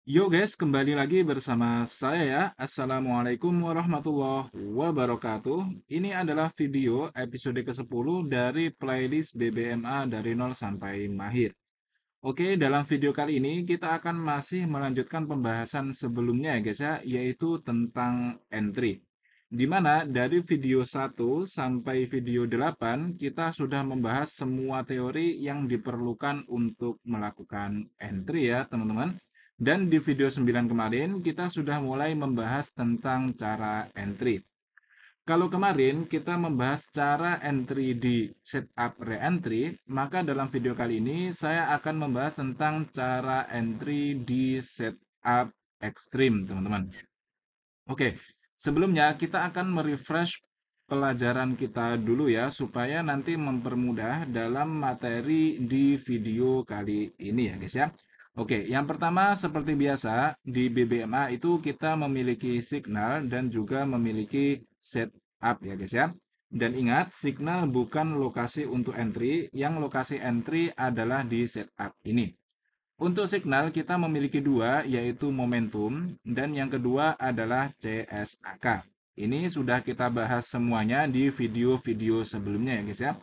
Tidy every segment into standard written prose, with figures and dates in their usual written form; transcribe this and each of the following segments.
Yo guys, kembali lagi bersama saya ya. Assalamualaikum warahmatullahi wabarakatuh. Ini adalah video episode ke-10 dari playlist BBMA dari nol sampai mahir. Oke, dalam video kali ini kita akan masih melanjutkan pembahasan sebelumnya ya guys ya, yaitu tentang entry. Di mana dari video 1 sampai video 8 kita sudah membahas semua teori yang diperlukan untuk melakukan entry ya teman-teman. Dan di video 9 kemarin kita sudah mulai membahas tentang cara entry. Kalau kemarin kita membahas cara entry di setup reentry, maka dalam video kali ini saya akan membahas tentang cara entry di setup extreme, teman-teman. Oke, sebelumnya kita akan merefresh pelajaran kita dulu ya, supaya nanti mempermudah dalam materi di video kali ini ya guys ya. Oke, yang pertama seperti biasa di BBMA itu kita memiliki signal dan juga memiliki setup ya guys ya. Dan ingat, signal bukan lokasi untuk entry, yang lokasi entry adalah di setup ini. Untuk signal kita memiliki dua, yaitu momentum, dan yang kedua adalah CSAK. Ini sudah kita bahas semuanya di video-video sebelumnya ya guys ya.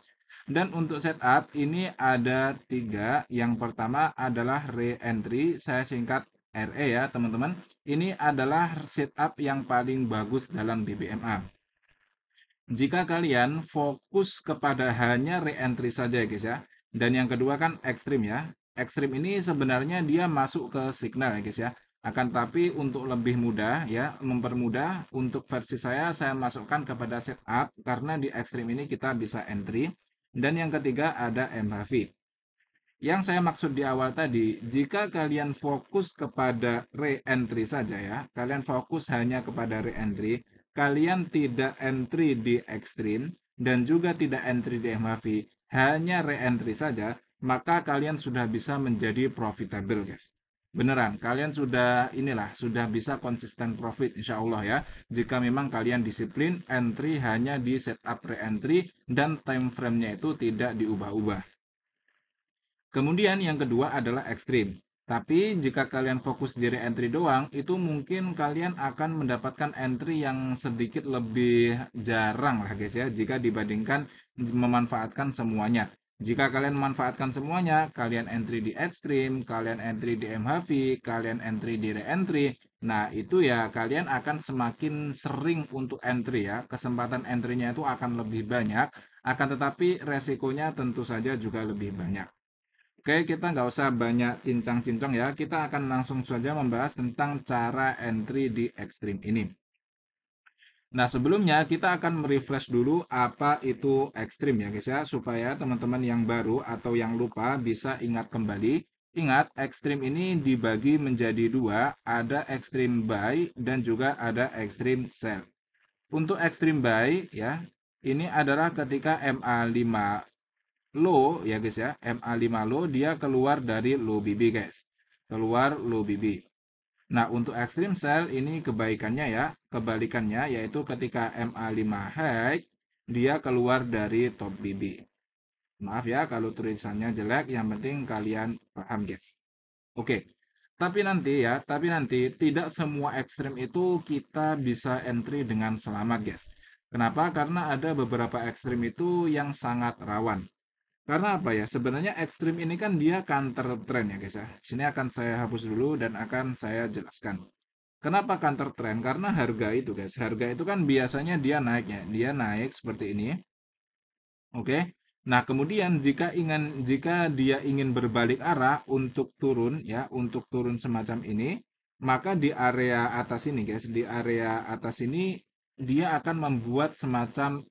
Dan untuk setup ini ada tiga. Yang pertama adalah re-entry, saya singkat RE ya teman-teman. Ini adalah setup yang paling bagus dalam BBMA. Jika kalian fokus kepada hanya re-entry saja guys ya. Dan yang kedua kan ekstrim ya. Ekstrim ini sebenarnya dia masuk ke signal ya guys ya. Akan tapi untuk lebih mudah ya, mempermudah untuk versi saya masukkan kepada setup karena di ekstrim ini kita bisa entry. Dan yang ketiga ada MHV. Yang saya maksud di awal tadi, jika kalian fokus kepada re-entry saja ya, kalian fokus hanya kepada re-entry, kalian tidak entry di ekstrim dan juga tidak entry di MHV, hanya re-entry saja, maka kalian sudah bisa menjadi profitable guys. Beneran, kalian sudah sudah bisa konsisten profit insya Allah ya. Jika memang kalian disiplin, entry hanya di setup re-entry dan time frame-nya itu tidak diubah-ubah. Kemudian yang kedua adalah ekstrim. Tapi jika kalian fokus di re-entry doang, itu mungkin kalian akan mendapatkan entry yang sedikit lebih jarang lah guys ya, jika dibandingkan memanfaatkan semuanya. Jika kalian memanfaatkan semuanya, kalian entry di ekstrim, kalian entry di MHV, kalian entry di re-entry, nah itu ya kalian akan semakin sering untuk entry ya, kesempatan entry-nya itu akan lebih banyak, akan tetapi resikonya tentu saja juga lebih banyak. Oke, kita nggak usah banyak cincang-cincang ya. Kita akan langsung saja membahas tentang cara entry di ekstrim ini. Nah, sebelumnya kita akan merefresh dulu apa itu ekstrim ya guys ya, supaya teman-teman yang baru atau yang lupa bisa ingat kembali. Ingat, ekstrim ini dibagi menjadi dua, ada ekstrim buy dan juga ada ekstrim sell. Untuk ekstrim buy ya, ini adalah ketika MA5 low ya guys ya, MA5 low dia keluar dari low BB guys, keluar low BB. Nah untuk extreme sell ini kebaikannya ya, kebalikannya yaitu ketika MA5 high dia keluar dari top BB. Maaf ya kalau tulisannya jelek, yang penting kalian paham guys. Oke, tapi nanti tidak semua ekstrim itu kita bisa entry dengan selamat guys. Kenapa? Karena ada beberapa ekstrim itu yang sangat rawan. Karena apa ya? Sebenarnya ekstrim ini kan dia counter trend ya guys ya. Sini akan saya hapus dulu dan akan saya jelaskan. Kenapa counter trend? Karena harga itu guys. Harga itu kan biasanya dia naik ya. Dia naik seperti ini. Oke. Nah, kemudian jika dia ingin berbalik arah untuk turun ya, untuk turun semacam ini, maka di area atas ini guys, di area atas ini dia akan membuat semacam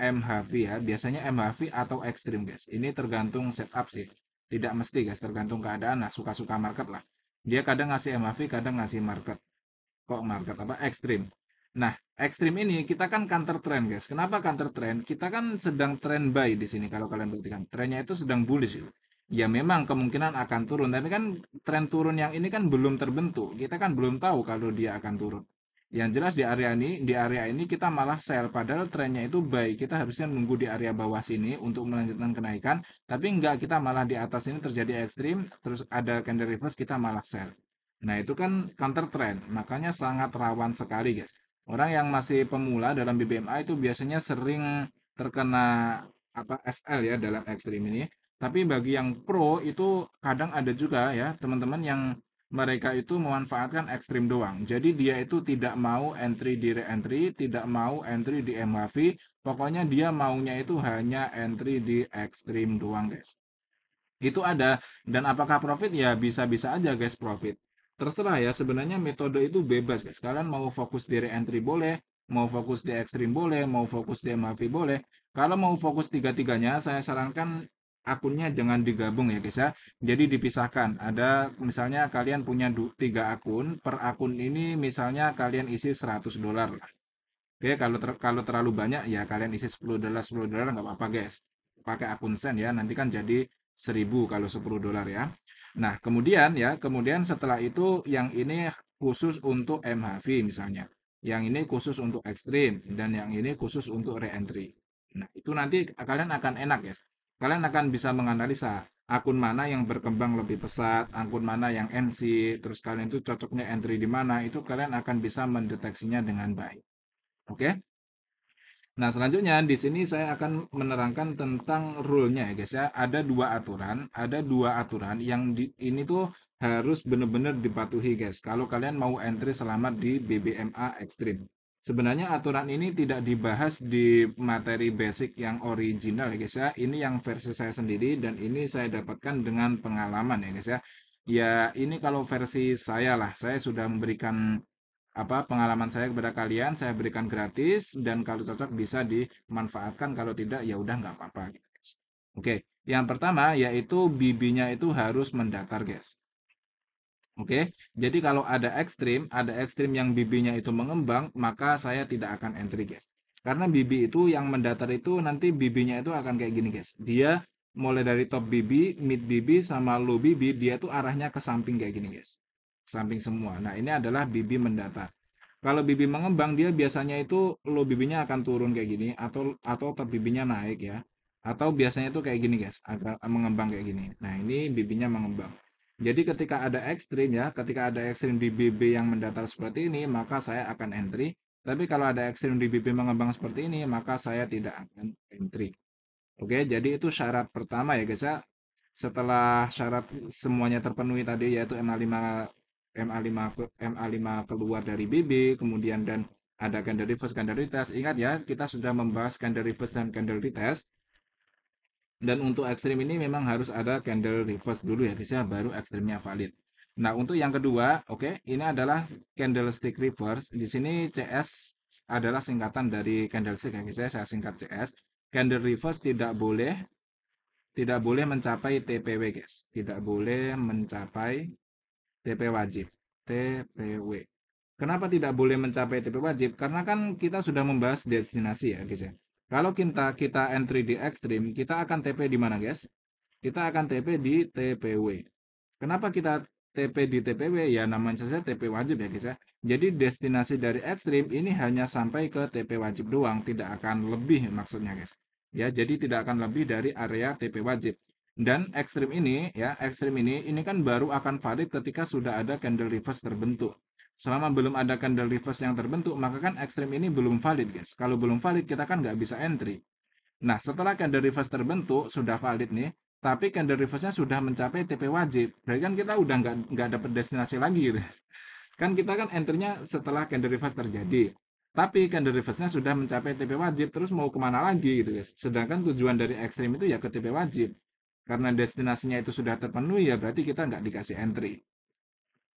MHV ya, biasanya MHV atau ekstrim guys. Ini tergantung setup sih. Tidak mesti guys, tergantung keadaan lah, suka-suka market lah. Dia kadang ngasih MHV, kadang ngasih market. Kok market apa? Ekstrim. Nah, ekstrim ini kita kan counter trend guys. Kenapa counter trend? Kita kan sedang trend buy di sini kalau kalian perhatikan. Trennya itu sedang bullish gitu. Ya memang kemungkinan akan turun, tapi kan tren turun yang ini kan belum terbentuk. Kita kan belum tahu kalau dia akan turun. Yang jelas di area ini kita malah sell padahal trennya itu baik. Kita harusnya nunggu di area bawah sini untuk melanjutkan kenaikan, tapi enggak, kita malah di atas ini terjadi ekstrim, terus ada candle reverse kita malah sell. Nah, itu kan counter trend, makanya sangat rawan sekali, guys. Orang yang masih pemula dalam BBMA itu biasanya sering terkena SL ya dalam ekstrim ini. Tapi bagi yang pro itu kadang ada juga ya teman-teman yang mereka itu memanfaatkan ekstrim doang. Jadi dia itu tidak mau entry di re-entry, tidak mau entry di MHV, pokoknya dia maunya itu hanya entry di ekstrim doang, guys. Itu ada, dan apakah profit? Ya bisa-bisa aja guys profit. Terserah ya, sebenarnya metode itu bebas guys. Kalian mau fokus di re-entry boleh, mau fokus di ekstrim boleh, mau fokus di MAV boleh. Kalau mau fokus tiga-tiganya, saya sarankan akunnya jangan digabung ya guys ya. Jadi dipisahkan. Ada misalnya kalian punya 3 akun, per akun ini misalnya kalian isi $100. Oke, kalau terlalu banyak ya kalian isi $10, $10 nggak apa-apa guys. Pakai akun Sen ya, nanti kan jadi 1.000 kalau $10 ya. Nah, kemudian setelah itu yang ini khusus untuk MHV misalnya. Yang ini khusus untuk ekstrim dan yang ini khusus untuk re-entry. Nah, itu nanti kalian akan enak guys. Kalian akan bisa menganalisa akun mana yang berkembang lebih pesat, akun mana yang MC, terus kalian itu cocoknya entry di mana, itu kalian akan bisa mendeteksinya dengan baik. Oke. Nah, selanjutnya di sini saya akan menerangkan tentang rule-nya ya guys ya. Ada dua aturan yang ini tuh harus benar-benar dipatuhi guys. Kalau kalian mau entry selamat di BBMA Extreme. Sebenarnya aturan ini tidak dibahas di materi basic yang original ya guys ya. Ini yang versi saya sendiri dan ini saya dapatkan dengan pengalaman ya guys ya. Ya, ini kalau versi saya lah, saya sudah memberikan pengalaman saya kepada kalian, saya berikan gratis dan kalau cocok bisa dimanfaatkan, kalau tidak ya udah nggak apa-apa gitu, guys. Oke, yang pertama yaitu BB-nya itu harus mendatar guys. Oke, jadi kalau ada ekstrim yang BB-nya itu mengembang, maka saya tidak akan entry guys. Karena BB itu yang mendatar itu nanti BB-nya itu akan kayak gini guys. Dia mulai dari top BB, mid BB sama low BB, dia tuh arahnya ke samping kayak gini guys. Samping semua. Nah, ini adalah BB mendatar. Kalau BB mengembang, dia biasanya itu low BB-nya akan turun kayak gini atau top BB-nya naik ya. Atau biasanya itu kayak gini guys, agak mengembang kayak gini. Nah, ini BB-nya mengembang. Jadi ketika ada ekstrim di BB yang mendatar seperti ini, maka saya akan entry. Tapi kalau ada ekstrim di BB mengembang seperti ini, maka saya tidak akan entry. Oke, jadi itu syarat pertama ya guys ya. Setelah syarat semuanya terpenuhi tadi yaitu MA5 keluar dari BB, kemudian dan ada candle reverse, candle retest. Ingat ya, kita sudah membahas candle reverse dan candle retest. Dan untuk ekstrim ini memang harus ada candle reverse dulu ya guys ya, baru ekstrimnya valid. Nah, untuk yang kedua, oke, ini adalah candlestick reverse. Di sini CS adalah singkatan dari candlestick ya guys ya, saya singkat CS. Candle reverse tidak boleh mencapai TPW guys. Tidak boleh mencapai TP wajib. TPW. Kenapa tidak boleh mencapai TP wajib? Karena kan kita sudah membahas destinasi ya guys ya. Kalau kita entry di ekstrim, kita akan TP di mana guys? Kita akan TP di TPW. Kenapa kita TP di TPW? Ya namanya saja TP wajib ya guys ya. Jadi destinasi dari ekstrim ini hanya sampai ke TP wajib doang, tidak akan lebih maksudnya guys. Ya, jadi tidak akan lebih dari area TP wajib. Dan ekstrim ini kan baru akan valid ketika sudah ada candle reverse terbentuk. Selama belum ada candle reverse yang terbentuk, maka kan ekstrim ini belum valid guys. Kalau belum valid kita kan nggak bisa entry. Nah, setelah candle reverse terbentuk, sudah valid nih, tapi candle reverse-nya sudah mencapai TP wajib. Berarti kan kita udah nggak dapat destinasi lagi gitu. Kan kita kan enter-nya setelah candle reverse terjadi. Tapi candle reverse-nya sudah mencapai TP wajib, terus mau kemana lagi gitu guys. Sedangkan tujuan dari ekstrim itu ya ke TP wajib. Karena destinasinya itu sudah terpenuhi ya berarti kita nggak dikasih entry.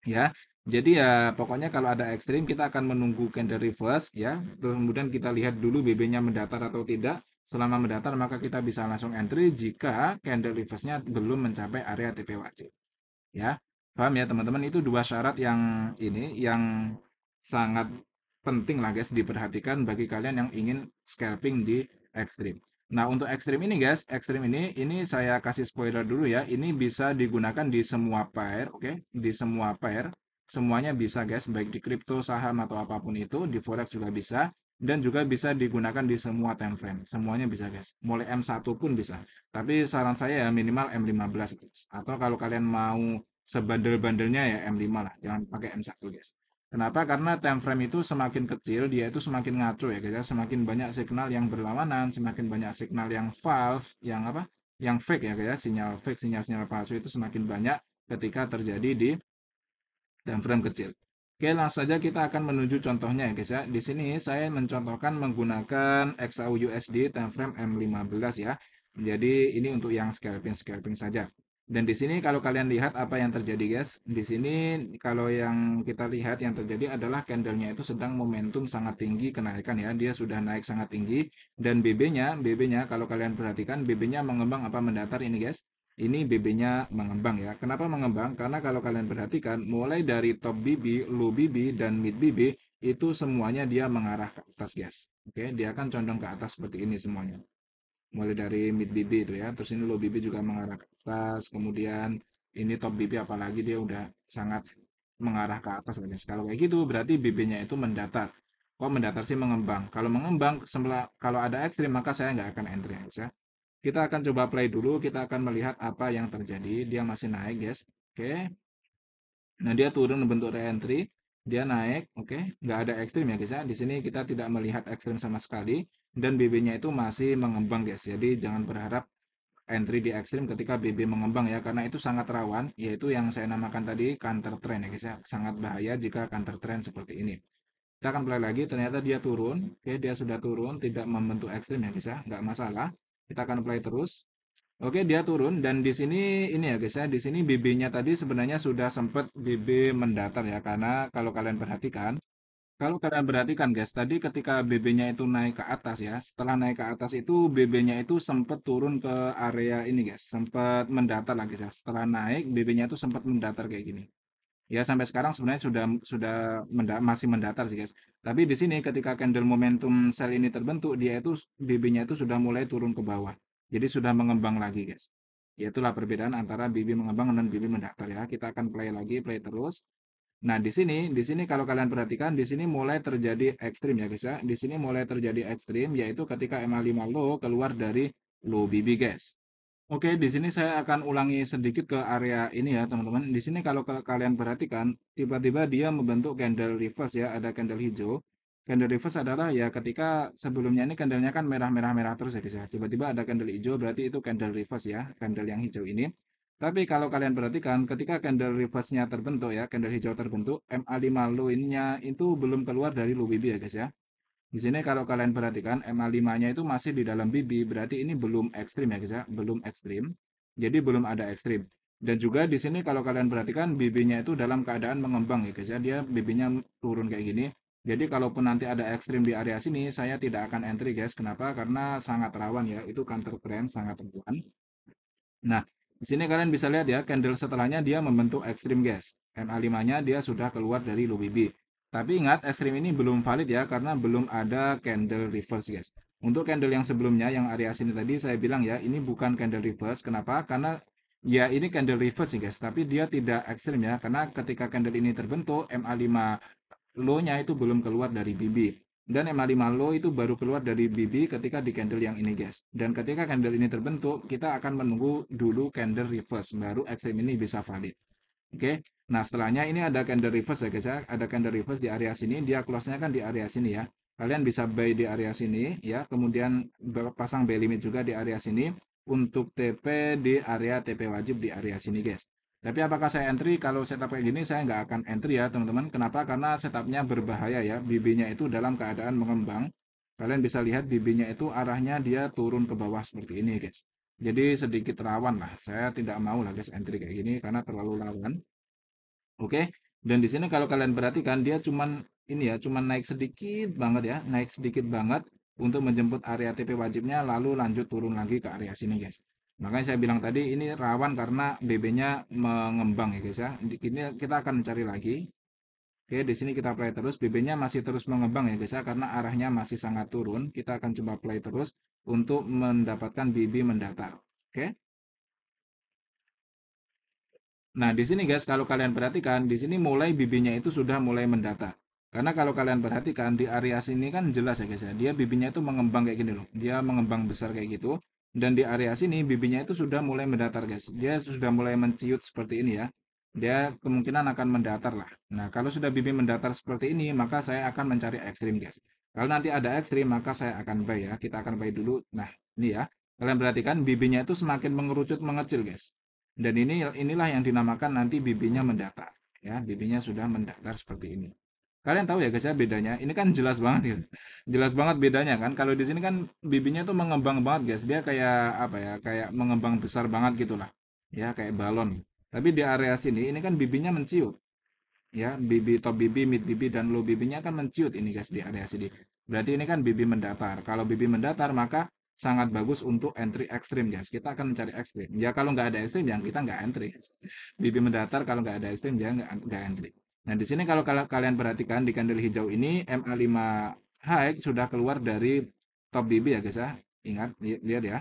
Ya, jadi ya pokoknya kalau ada ekstrim kita akan menunggu candle reverse ya. Terus kemudian kita lihat dulu BB-nya mendatar atau tidak. Selama mendatar maka kita bisa langsung entry jika candle reverse-nya belum mencapai area TP wajib. Ya, paham ya teman-teman? Itu dua syarat yang sangat penting lah guys diperhatikan bagi kalian yang ingin scalping di ekstrim. Nah, untuk ekstrim ini guys, ekstrim ini saya kasih spoiler dulu ya. Ini bisa digunakan di semua pair, oke? Di semua pair, semuanya bisa guys, baik di kripto, saham atau apapun itu, di forex juga bisa dan juga bisa digunakan di semua time frame. Semuanya bisa guys. Mulai M1 pun bisa. Tapi saran saya ya minimal M15 guys. Atau kalau kalian mau sebandel-bandelnya ya M5 lah, jangan pakai M1 guys. Kenapa? Karena time frame itu semakin kecil, dia itu semakin ngaco ya guys ya, semakin banyak signal yang berlawanan, semakin banyak signal yang false, yang apa? Yang fake ya guys ya, sinyal fake, sinyal-sinyal palsu itu semakin banyak ketika terjadi di time frame kecil. Oke, langsung saja kita akan menuju contohnya ya guys ya. Di sini saya mencontohkan menggunakan XAUUSD time frame M15 ya. Jadi ini untuk yang scalping saja. Dan di sini kalau kalian lihat apa yang terjadi guys, di sini kalau yang kita lihat yang terjadi adalah candlenya itu sedang momentum sangat tinggi kenaikan ya. Dia sudah naik sangat tinggi dan BB-nya kalau kalian perhatikan BB-nya mengembang apa mendatar ini guys. Ini BB-nya mengembang ya. Kenapa mengembang? Karena kalau kalian perhatikan, mulai dari top BB, low BB, dan mid BB, itu semuanya dia mengarah ke atas, guys. Oke, dia akan condong ke atas seperti ini semuanya. Mulai dari mid BB itu ya, terus ini low BB juga mengarah ke atas, kemudian ini top BB apalagi dia udah sangat mengarah ke atas, guys. Kalau kayak gitu, berarti BB-nya itu mendatar. Kok mendatar sih mengembang? Kalau mengembang, kalau ada ekstrim, maka saya nggak akan entry, guys ya. Kita akan coba play dulu, kita akan melihat apa yang terjadi. Dia masih naik, guys. Oke. Nah, dia turun membentuk re-entry. Dia naik, oke. Nggak ada ekstrim ya, guys ya. Di sini kita tidak melihat ekstrim sama sekali. Dan BB-nya itu masih mengembang, guys. Jadi, jangan berharap entry di ekstrim ketika BB mengembang ya. Karena itu sangat rawan, yaitu yang saya namakan tadi counter trend ya, guys ya. Sangat bahaya jika counter trend seperti ini. Kita akan play lagi, ternyata dia turun. Oke, dia sudah turun, tidak membentuk ekstrim ya, guys ya. Nggak masalah. Kita akan play terus. Oke, dia turun dan di sini ini ya guys ya, di sini BB-nya tadi sebenarnya sudah sempat BB mendatar ya karena kalau kalian perhatikan guys, tadi ketika BB-nya itu naik ke atas ya, setelah naik ke atas itu BB-nya itu sempat turun ke area ini guys, sempat mendatar lagi ya. Setelah naik BB-nya itu sempat mendatar kayak gini. Ya sampai sekarang sebenarnya masih mendatar sih guys. Tapi di sini ketika candle momentum sell ini terbentuk, dia itu BB-nya itu sudah mulai turun ke bawah. Jadi sudah mengembang lagi guys. Ya itulah perbedaan antara BB mengembang dan BB mendatar ya. Kita akan play lagi, play terus. Nah, di sini kalau kalian perhatikan di sini mulai terjadi ekstrim ya guys ya. Di sini mulai terjadi ekstrim yaitu ketika MA5 low keluar dari low BB guys. Oke, di sini saya akan ulangi sedikit ke area ini ya, teman-teman. Di sini kalau kalian perhatikan, tiba-tiba dia membentuk candle reverse ya, ada candle hijau. Candle reverse adalah ya ketika sebelumnya ini candlenya kan merah-merah-merah terus ya, guys ya. Tiba-tiba ada candle hijau, berarti itu candle reverse ya, candle yang hijau ini. Tapi kalau kalian perhatikan, ketika candle reverse-nya terbentuk ya, candle hijau terbentuk, MA5 low-nya itu belum keluar dari low BB ya, guys ya. Di sini kalau kalian perhatikan MA5-nya itu masih di dalam BB, berarti ini belum ekstrim ya guys ya, belum ekstrim. Jadi belum ada ekstrim. Dan juga di sini kalau kalian perhatikan BB-nya itu dalam keadaan mengembang ya guys ya, dia BB-nya turun kayak gini. Jadi kalaupun nanti ada ekstrim di area sini, saya tidak akan entry guys. Kenapa? Karena sangat rawan ya, itu counter trend sangat rawan. Nah, di sini kalian bisa lihat ya, candle setelahnya dia membentuk ekstrim guys. MA5-nya dia sudah keluar dari low BB. Tapi ingat, ekstrim ini belum valid ya, karena belum ada candle reverse guys. Untuk candle yang sebelumnya, yang area sini tadi saya bilang ya, ini bukan candle reverse. Kenapa? Karena ya ini candle reverse sih guys, tapi dia tidak ekstrim ya, karena ketika candle ini terbentuk, MA5 low-nya itu belum keluar dari BB. Dan MA5 low itu baru keluar dari BB ketika di candle yang ini guys. Dan ketika candle ini terbentuk, kita akan menunggu dulu candle reverse, baru ekstrim ini bisa valid. Oke, nah setelahnya ini ada candle reverse ya guys ya. Ada candle reverse di area sini, dia close-nya kan di area sini ya. Kalian bisa buy di area sini ya, kemudian pasang buy limit juga di area sini untuk TP di area TP wajib di area sini guys. Tapi apakah saya entry? Kalau setup kayak gini saya nggak akan entry ya teman-teman. Kenapa? Karena setupnya berbahaya ya. BB-nya itu dalam keadaan mengembang. Kalian bisa lihat BB-nya itu arahnya dia turun ke bawah seperti ini guys. Jadi sedikit rawan lah. Saya tidak mau lah guys entry kayak gini karena terlalu rawan. Oke. Dan di sini kalau kalian perhatikan dia cuman ini ya, cuman naik sedikit banget ya, naik sedikit banget untuk menjemput area TP wajibnya lalu lanjut turun lagi ke area sini guys. Makanya saya bilang tadi ini rawan karena BB-nya mengembang ya guys ya. Di sini kita akan mencari lagi. Oke, di sini kita play terus, BB-nya masih terus mengembang ya guys ya karena arahnya masih sangat turun. Kita akan coba play terus untuk mendapatkan BB mendatar. Oke. Nah, di sini guys, kalau kalian perhatikan, di sini mulai BB-nya itu sudah mulai mendata. Karena kalau kalian perhatikan di area sini kan jelas ya guys ya, dia BB-nya itu mengembang kayak gini loh. Dia mengembang besar kayak gitu. Dan di area sini BB-nya itu sudah mulai mendatar guys. Dia sudah mulai menciut seperti ini ya. dia kemungkinan akan mendatar lah. Nah, kalau sudah bibi mendatar seperti ini, maka saya akan mencari ekstrim, guys. Kalau nanti ada ekstrim, maka saya akan buy ya. Kita akan buy dulu. Nah, ini ya. Kalian perhatikan bibinya itu semakin mengerucut mengecil, guys. Dan inilah yang dinamakan nanti bibinya mendatar. Ya, bibinya sudah mendatar seperti ini. Kalian tahu ya guys ya bedanya. Ini kan jelas banget gitu. Jelas banget bedanya kan. Kalau di sini kan bibinya tuh mengembang banget guys. Dia kayak apa ya? Kayak mengembang besar banget gitulah. Ya, kayak balon. Tapi di area sini ini kan bibinya menciut. Ya, bibi top bibi, mid bibi dan low bibinya kan menciut ini guys di area sini. Berarti ini kan bibi mendatar. Kalau bibi mendatar maka sangat bagus untuk entry ekstrim guys. Kita akan mencari ekstrim. Ya kalau nggak ada ekstrim yang kita nggak entry. Bibi mendatar kalau nggak ada ekstrim ya nggak entry. Nah di sini kalau kalian perhatikan di candle hijau ini MA5 high sudah keluar dari top bibi ya guys ya. Ingat lihat ya.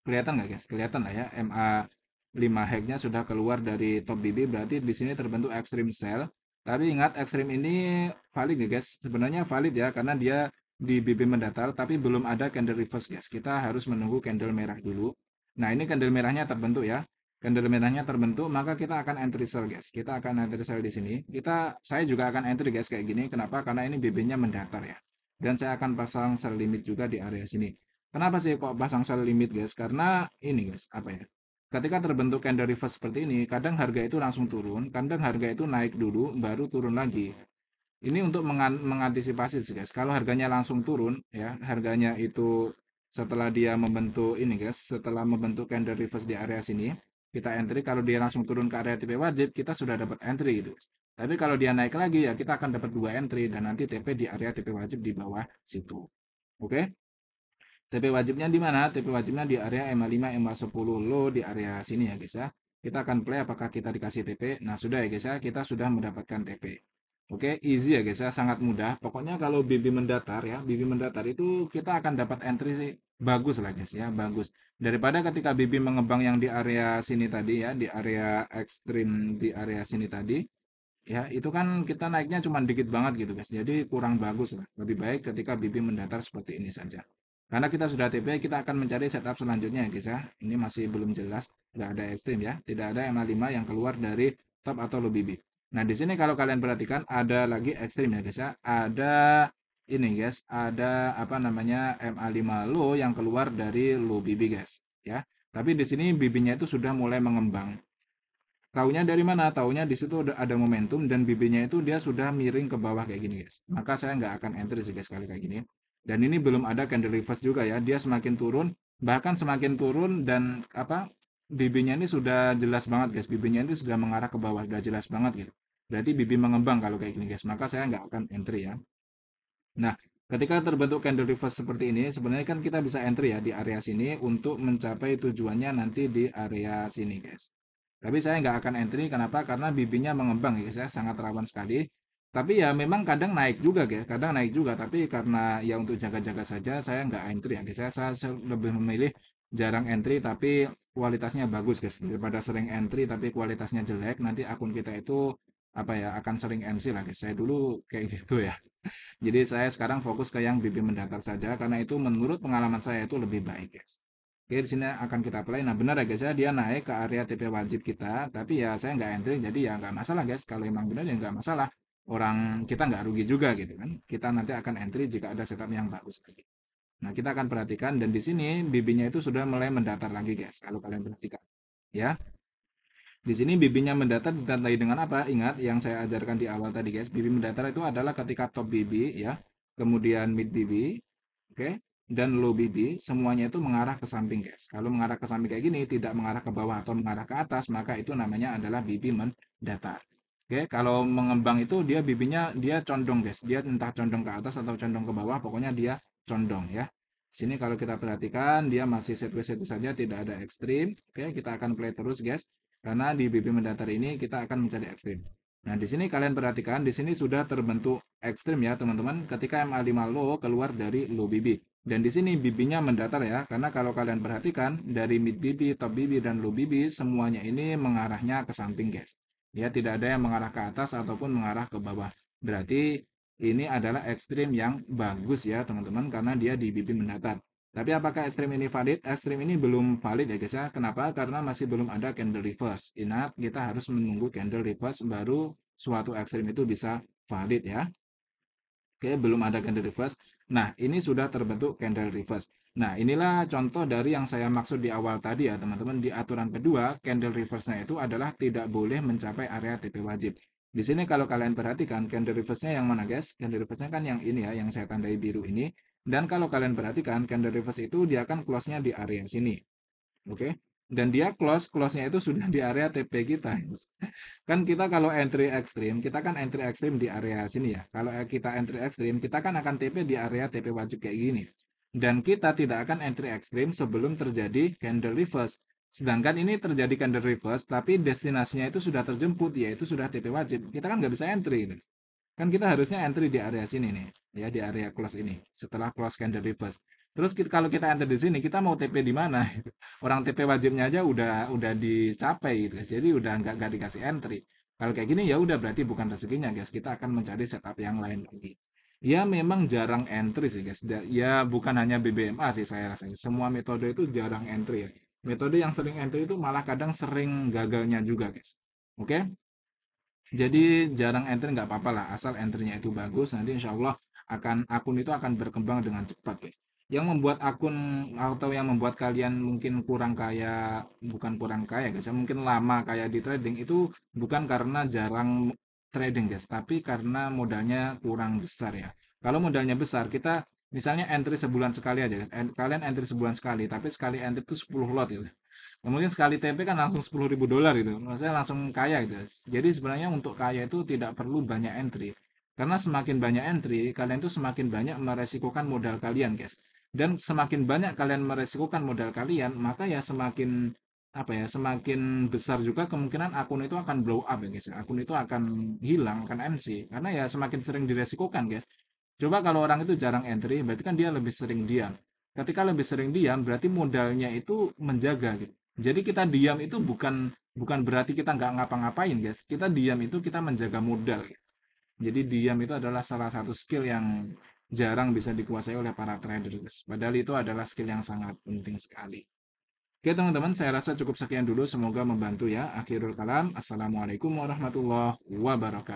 Kelihatan nggak guys? Kelihatan lah ya. MA5 hacknya sudah keluar dari top BB, berarti di sini terbentuk extreme sell. Tapi ingat extreme ini valid ya guys. Sebenarnya valid ya karena dia di BB mendatar tapi belum ada candle reverse guys. Kita harus menunggu candle merah dulu. Nah, ini candle merahnya terbentuk ya. Candle merahnya terbentuk, maka kita akan entry sell guys. Kita akan entry sell di sini. Saya juga akan entry guys kayak gini. Kenapa? Karena ini BB-nya mendatar ya. Dan saya akan pasang sell limit juga di area sini. Kenapa sih kok pasang sell limit guys? Karena ini guys, apa ya? Ketika terbentuk candle reverse seperti ini, kadang harga itu langsung turun, kadang harga itu naik dulu, baru turun lagi. Ini untuk mengantisipasi sih guys. Kalau harganya langsung turun, ya harganya itu setelah dia membentuk ini guys, setelah membentuk candle reverse di area sini, kita entry. Kalau dia langsung turun ke area TP wajib, kita sudah dapat entry gitu. Tapi kalau dia naik lagi ya kita akan dapat dua entry dan nanti TP di area TP wajib di bawah situ. Oke? TP wajibnya di mana? TP wajibnya di area MA5, MA10 low di area sini ya guys ya. Kita akan play apakah kita dikasih TP. Nah sudah ya guys ya, kita sudah mendapatkan TP. Oke, easy ya guys ya, sangat mudah. Pokoknya kalau BB mendatar ya, BB mendatar itu kita akan dapat entry sih. Bagus lah guys ya, bagus. Daripada ketika BB mengembang yang di area sini tadi ya, di area ekstrim di area sini tadi, ya itu kan kita naiknya cuma dikit banget gitu guys. Jadi kurang bagus lah. Lebih baik ketika BB mendatar seperti ini saja. Karena kita sudah TP, kita akan mencari setup selanjutnya ya guys ya. Ini masih belum jelas, nggak ada ekstrim ya. Tidak ada MA5 yang keluar dari top atau low BB. Nah, di sini kalau kalian perhatikan ada lagi ekstrim ya guys ya. Ada ini guys, ada apa namanya MA5 low yang keluar dari low BB guys ya. Tapi di sini BB-nya itu sudah mulai mengembang. Taunya dari mana? Taunya di situ ada momentum dan BB-nya itu dia sudah miring ke bawah kayak gini guys. Maka saya nggak akan entry sih guys kali kayak gini. Dan ini belum ada candle reverse juga ya. Dia semakin turun, bahkan semakin turun dan apa BB-nya ini sudah jelas banget guys. BB-nya ini sudah mengarah ke bawah, sudah jelas banget gitu. Berarti BB mengembang kalau kayak gini guys. Maka saya nggak akan entry ya. Nah, ketika terbentuk candle reverse seperti ini, sebenarnya kan kita bisa entry ya di area sini untuk mencapai tujuannya nanti di area sini guys. Tapi saya nggak akan entry, kenapa? Karena bibinya mengembang ya guys ya, sangat rawan sekali. Tapi ya memang kadang naik juga guys, kadang naik juga. Tapi karena ya untuk jaga-jaga saja, saya nggak entry ya guys. Saya lebih memilih jarang entry tapi kualitasnya bagus guys. Daripada sering entry tapi kualitasnya jelek, nanti akun kita itu apa ya akan sering MC lah guys. Saya dulu kayak gitu ya. Jadi saya sekarang fokus ke yang BB mendatar saja karena itu menurut pengalaman saya itu lebih baik guys. Oke, di sini akan kita play. Nah, benar ya guys ya, dia naik ke area TP wajib kita, tapi ya saya nggak entry, jadi ya nggak masalah guys. Kalau emang benar ya nggak masalah. Orang kita nggak rugi juga gitu kan. Kita nanti akan entry jika ada setup yang bagus lagi. Nah, kita akan perhatikan dan di sini BB-nya itu sudah mulai mendatar lagi guys. Kalau kalian perhatikan, ya. Di sini bibinya mendatar ditandai dengan apa? Ingat yang saya ajarkan di awal tadi guys. Bibi mendatar itu adalah ketika top bibi ya, kemudian mid bibi, oke, dan low bibi semuanya itu mengarah ke samping guys. Kalau mengarah ke samping kayak gini, tidak mengarah ke bawah atau mengarah ke atas, maka itu namanya adalah bibi mendatar. Oke, kalau mengembang itu dia bibinya dia condong guys. Dia entah condong ke atas atau condong ke bawah, pokoknya dia condong ya. Sini kalau kita perhatikan dia masih sideways saja, tidak ada ekstrim. Oke, kita akan play terus guys. Karena di BB mendatar ini kita akan mencari ekstrim. Nah, di sini kalian perhatikan, di sini sudah terbentuk ekstrim ya, teman-teman. Ketika MA5 low keluar dari low BB. Dan di sini BB-nya mendatar ya, karena kalau kalian perhatikan, dari mid BB, top BB, dan low BB, semuanya ini mengarahnya ke samping, guys. Ya, tidak ada yang mengarah ke atas ataupun mengarah ke bawah. Berarti ini adalah ekstrim yang bagus ya, teman-teman, karena dia di BB mendatar. Tapi apakah ekstrim ini valid? Ekstrim ini belum valid ya guys ya. Kenapa? Karena masih belum ada candle reverse. Ingat, kita harus menunggu candle reverse baru suatu ekstrim itu bisa valid ya. Oke, belum ada candle reverse. Nah, ini sudah terbentuk candle reverse. Nah, inilah contoh dari yang saya maksud di awal tadi ya, teman-teman. Di aturan kedua, candle reverse-nya itu adalah tidak boleh mencapai area TP wajib. Di sini kalau kalian perhatikan, candle reverse-nya yang mana, guys? Candle reverse-nya kan yang ini ya, yang saya tandai biru ini. Dan kalau kalian perhatikan, candle reverse itu dia akan close-nya di area sini. Oke. Dan dia close-nya itu sudah di area TP kita. Kan kita kalau entry ekstrim, kita kan entry ekstrim di area sini ya. Kalau kita entry ekstrim, kita kan akan TP di area TP wajib kayak gini. Dan kita tidak akan entry ekstrim sebelum terjadi candle reverse. Sedangkan ini terjadi candle reverse, tapi destinasinya itu sudah terjemput, yaitu sudah TP wajib. Kita kan nggak bisa entry, guys. Kan kita harusnya entry di area sini nih, ya di area close ini, setelah close candle reverse. Terus kalau kita enter di sini, kita mau TP di mana? Orang TP wajibnya aja udah dicapai gitu guys. Jadi udah nggak dikasih entry. Kalau kayak gini ya udah berarti bukan rezekinya guys. Kita akan mencari setup yang lain lagi. Ya memang jarang entry sih guys. Ya bukan hanya BBMA sih saya rasa. Semua metode itu jarang entry ya. Metode yang sering entry itu malah kadang sering gagalnya juga guys. Oke? Jadi jarang entry nggak apa-apa lah, asal entry-nya itu bagus, nanti insya Allah akun itu akan berkembang dengan cepat, guys. Yang membuat akun atau yang membuat kalian mungkin kurang kaya, bukan kurang kaya, guys, ya, mungkin lama kayak di trading itu bukan karena jarang trading, guys, tapi karena modalnya kurang besar ya. Kalau modalnya besar, kita misalnya entry sebulan sekali aja, guys. Kalian entry sebulan sekali, tapi sekali entry itu 10 lot gitu. Mungkin sekali TP kan langsung 10.000 dolar gitu. Maksudnya langsung kaya gitu. Jadi sebenarnya untuk kaya itu tidak perlu banyak entry. Karena semakin banyak entry, kalian tuh semakin banyak meresikokan modal kalian, guys. Dan semakin banyak kalian meresikokan modal kalian, maka ya semakin apa ya, semakin besar juga kemungkinan akun itu akan blow up ya, guys. Akun itu akan hilang, akan MC. Karena ya semakin sering diresikokan, guys. Coba kalau orang itu jarang entry, berarti kan dia lebih sering diam. Ketika lebih sering diam, berarti modalnya itu menjaga gitu. Jadi kita diam itu bukan bukan berarti kita nggak ngapa-ngapain, guys. Kita diam itu kita menjaga modal. Gitu. Jadi diam itu adalah salah satu skill yang jarang bisa dikuasai oleh para trader, guys. Padahal itu adalah skill yang sangat penting sekali. Oke teman-teman, saya rasa cukup sekian dulu. Semoga membantu ya. Akhirul kalam. Assalamualaikum warahmatullahi wabarakatuh.